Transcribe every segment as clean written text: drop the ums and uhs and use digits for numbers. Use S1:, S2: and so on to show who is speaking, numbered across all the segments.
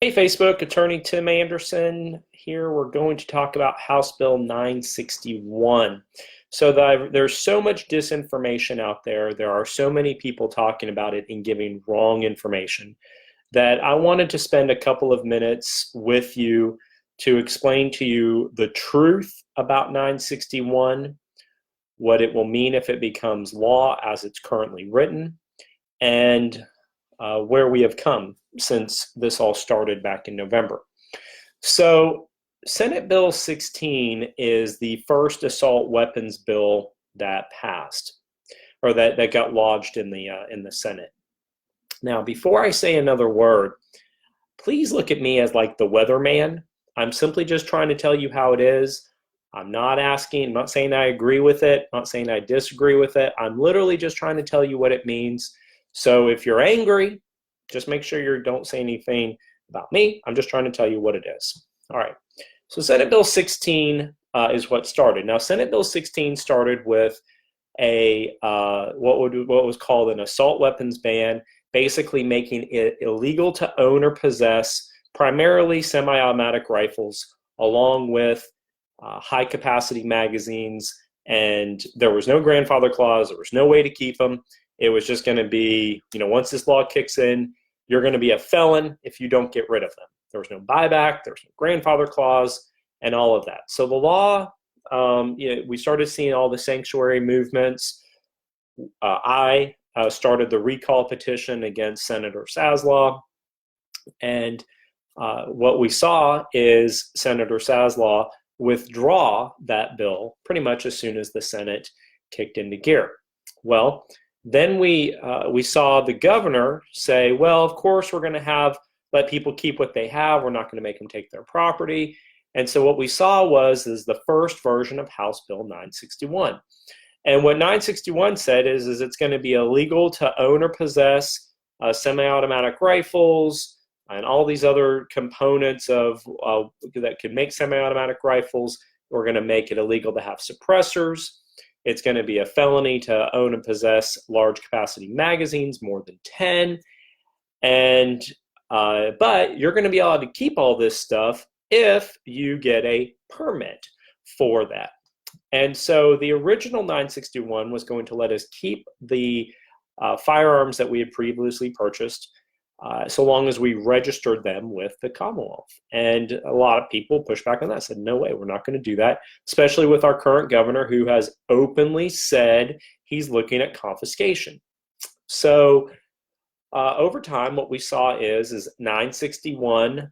S1: Hey Facebook, Attorney Tim Anderson here. We're going to talk about House Bill 961. There's so much disinformation out there. There are so many people talking about it and giving wrong information that I wanted to spend a couple of minutes with you to explain to you the truth about 961, what it will mean if it becomes law as it's currently written, and where we have come since this all started back in November. So Senate Bill 16 is the first assault weapons bill that passed, or that got lodged in the Senate. Now, before I say another word, please look at me as like the weatherman. I'm simply just trying to tell you how it is. I'm not saying I agree with it, not saying I disagree with it. I'm literally just trying to tell you what it means. So if you're angry, just make sure you don't say anything about me. I'm just trying to tell you what it is. All right. So Senate Bill 16 is what started. Now, Senate Bill 16 started with what was called an assault weapons ban, basically making it illegal to own or possess primarily semi-automatic rifles, along with high-capacity magazines. And there was no grandfather clause. There was no way to keep them. It was just going to be, once this law kicks in, you're going to be a felon if you don't get rid of them. There was no buyback, there was no grandfather clause, and all of that. So the law, we started seeing all the sanctuary movements. I started the recall petition against Senator Saslaw, and what we saw is Senator Saslaw withdraw that bill pretty much as soon as the Senate kicked into gear. Well, then we saw the governor say, well, of course we're going to let people keep what they have. We're not going to make them take their property. And so what we saw was the first version of House Bill 961. And what 961 said is it's going to be illegal to own or possess semi-automatic rifles and all these other components that could make semi-automatic rifles. We're going to make it illegal to have suppressors. It's going to be a felony to own and possess large capacity magazines, more than 10. But you're going to be allowed to keep all this stuff if you get a permit for that. And so the original 961 was going to let us keep the firearms that we had previously purchased so long as we registered them with the Commonwealth. And a lot of people pushed back on that, said, no way, we're not going to do that, especially with our current governor who has openly said he's looking at confiscation. So over time, what we saw is 961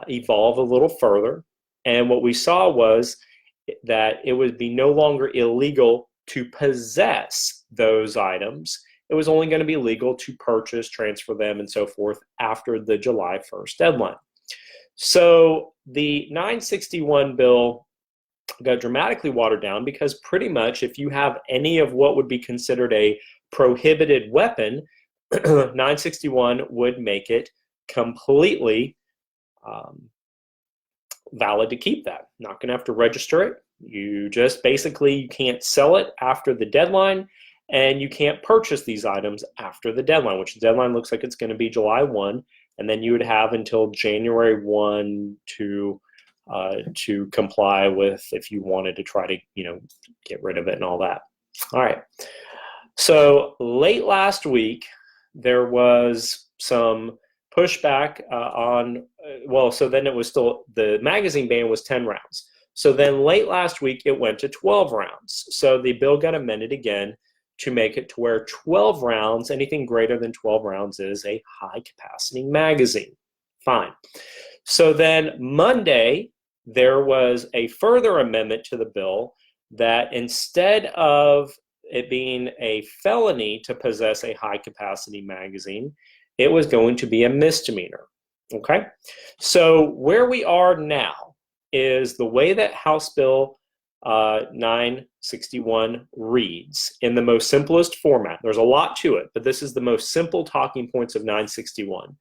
S1: evolve a little further. And what we saw was that it would be no longer illegal to possess those items. It was only going to be legal to purchase, transfer them, and so forth after the July 1st deadline. So the 961 bill got dramatically watered down because pretty much if you have any of what would be considered a prohibited weapon, 961 would make it completely valid to keep that. Not going to have to register it. You just basically, you can't sell it after the deadline, and you can't purchase these items after the deadline, which the deadline looks like it's going to be July 1, and then you would have until January 1 to comply with if you wanted to try to, get rid of it and all that. All right. So late last week, there was some pushback so then it was still, the magazine ban was 10 rounds. So then late last week, it went to 12 rounds. So the bill got amended again to make it to where 12 rounds, anything greater than 12 rounds is a high capacity magazine. Fine. So then Monday, there was a further amendment to the bill that instead of it being a felony to possess a high capacity magazine, it was going to be a misdemeanor. Okay. So where we are now is the way that House Bill 961 reads in the most simplest format. There's a lot to it, but this is the most simple talking points of 961.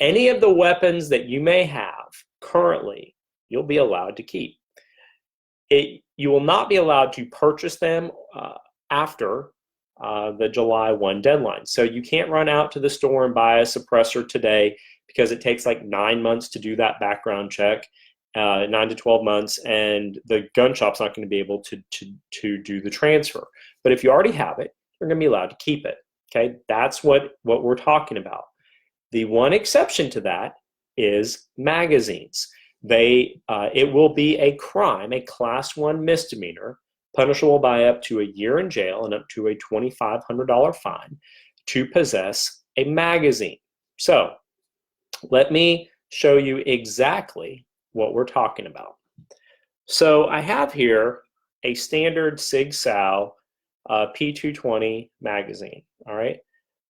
S1: Any of the weapons that you may have currently, you'll be allowed to keep. You will not be allowed to purchase them after the July 1 deadline. So you can't run out to the store and buy a suppressor today because it takes like 9 months to do that background check, 9 to 12 months, and the gun shop's not going to be able to do the transfer. But if you already have it, you're going to be allowed to keep it. Okay, that's what we're talking about. The one exception to that is magazines. It will be a crime, a class 1 misdemeanor, punishable by up to a year in jail and up to a $2,500 fine to possess a magazine. So let me show you exactly what we're talking about. So I have here a standard Sig Sauer P220 magazine. All right,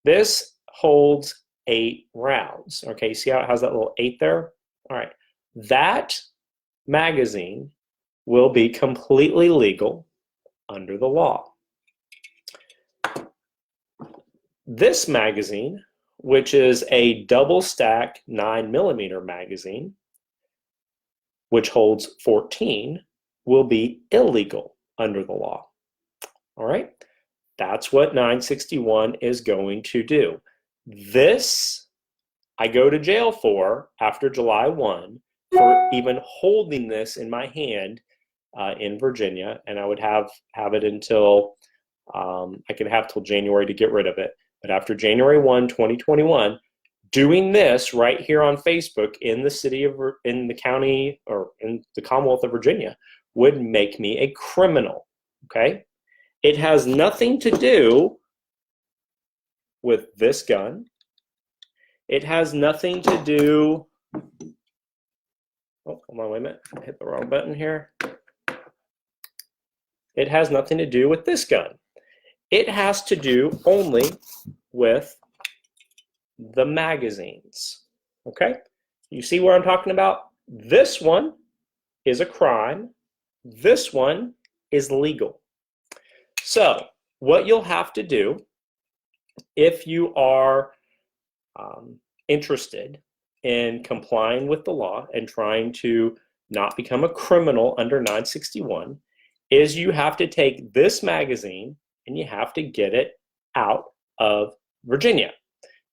S1: this holds 8 rounds. Okay, see how it has that little 8 there? All right, that magazine will be completely legal under the law. This magazine, which is a double stack 9mm magazine, which holds 14, will be illegal under the law. All right, that's what 961 is going to do. This I go to jail for after July 1 for even holding this in my hand in Virginia, and I would have it until I could have till January to get rid of it. But after January 1, 2021, doing this right here on Facebook in the county or in the Commonwealth of Virginia would make me a criminal. Okay, it has nothing to do with this gun. It has nothing to do. Oh, hold on, wait a minute. I hit the wrong button here. It has nothing to do with this gun. It has to do only with the magazines. Okay? You see what I'm talking about? This one is a crime. This one is legal. So, what you'll have to do if you are interested in complying with the law and trying to not become a criminal under 961 is you have to take this magazine and you have to get it out of Virginia.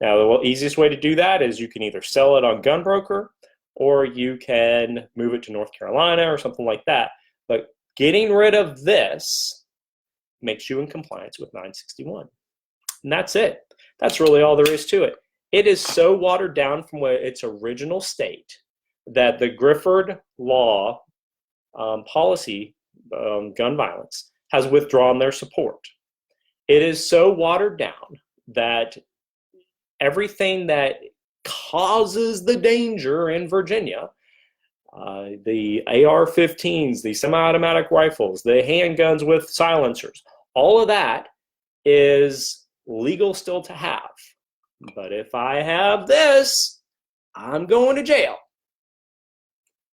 S1: Now, the easiest way to do that is you can either sell it on Gunbroker or you can move it to North Carolina or something like that. But getting rid of this makes you in compliance with 961. And that's it. That's really all there is to it. It is so watered down from its original state that the Grifford law policy, gun violence, has withdrawn their support. It is so watered down that everything that causes the danger in Virginia, the AR-15s, the semi-automatic rifles, the handguns with silencers, all of that is legal still to have. But if I have this, I'm going to jail.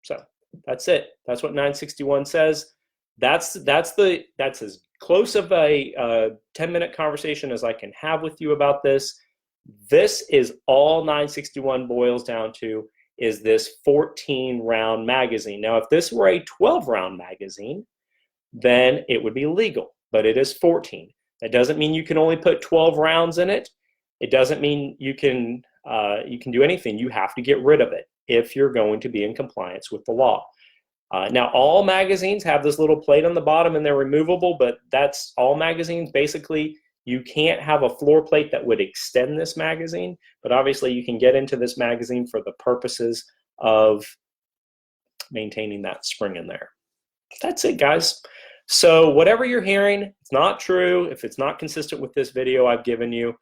S1: So that's it. That's what 961 says. That's as close of a 10-minute conversation as I can have with you about this. This is all 961 boils down to, is this 14-round magazine. Now, if this were a 12-round magazine, then it would be legal, but it is 14. That doesn't mean you can only put 12 rounds in it. It doesn't mean you can do anything. You have to get rid of it if you're going to be in compliance with the law. Now, all magazines have this little plate on the bottom and they're removable, but that's all magazines. Basically, you can't have a floor plate that would extend this magazine, but obviously you can get into this magazine for the purposes of maintaining that spring in there. That's it, guys. So whatever you're hearing, it's not true if it's not consistent with this video I've given you.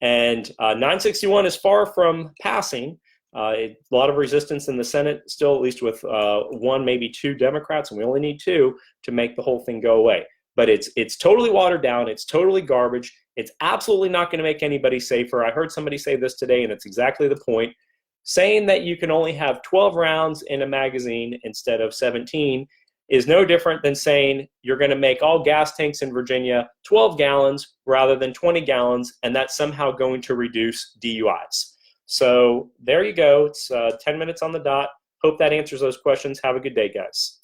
S1: And 961 is far from passing. A lot of resistance in the Senate still, at least with 1, maybe 2 Democrats, and we only need 2 to make the whole thing go away. But it's totally watered down. It's totally garbage. It's absolutely not going to make anybody safer. I heard somebody say this today, and it's exactly the point. Saying that you can only have 12 rounds in a magazine instead of 17 is no different than saying you're going to make all gas tanks in Virginia 12 gallons rather than 20 gallons, and that's somehow going to reduce DUIs. So there you go. It's 10 minutes on the dot. Hope that answers those questions. Have a good day, guys.